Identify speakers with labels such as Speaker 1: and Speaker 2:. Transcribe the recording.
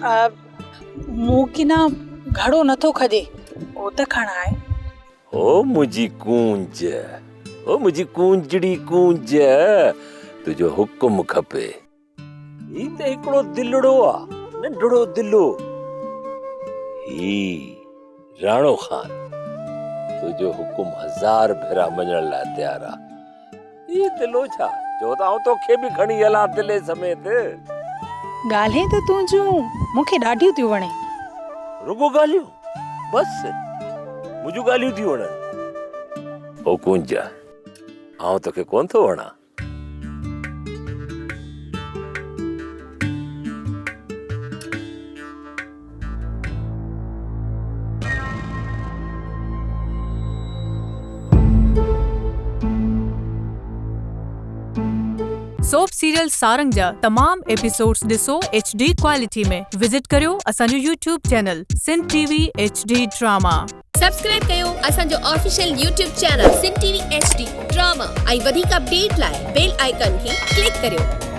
Speaker 1: मूं की ना घड़ो नथो खजे, ओ त खण आहे।
Speaker 2: ओ मुझी कूंज, ओ मुझी कूंजड़ी कूंज, तुझो हुकुम खपे। ही त हिकिड़ो दिलड़ो आ, नंढड़ो दिलो। ही राणो खान तुझो हुकुम 1000 भेरा मञण लाइ तयार आ। ही दिलो छा, चओ त आऊं तोखे बि खणी हलां दिले समेत।
Speaker 1: ॻाल्हियूं त तूं जूं मूंखे ॾाढियूं थियूं वणे।
Speaker 2: रुगो ॻाल्हियूं बस, मुंहिंजूं ॻाल्हियूं थियूं वणनि। ओ कुंज, आऊं तोखे कोन थो वणां?
Speaker 3: सोप सीरियल सारंग जा तमाम एपिसोड्स ॾिसो HD क्वालिटी में। विजिट करियो असांजो YouTube channel Sindh TV HD drama.
Speaker 4: Subscribe कयो असांजो official YouTube channel Sindh TV HD drama ऐं वधीक अपडेट लाइ बेल आइकन खे क्लिक करियो।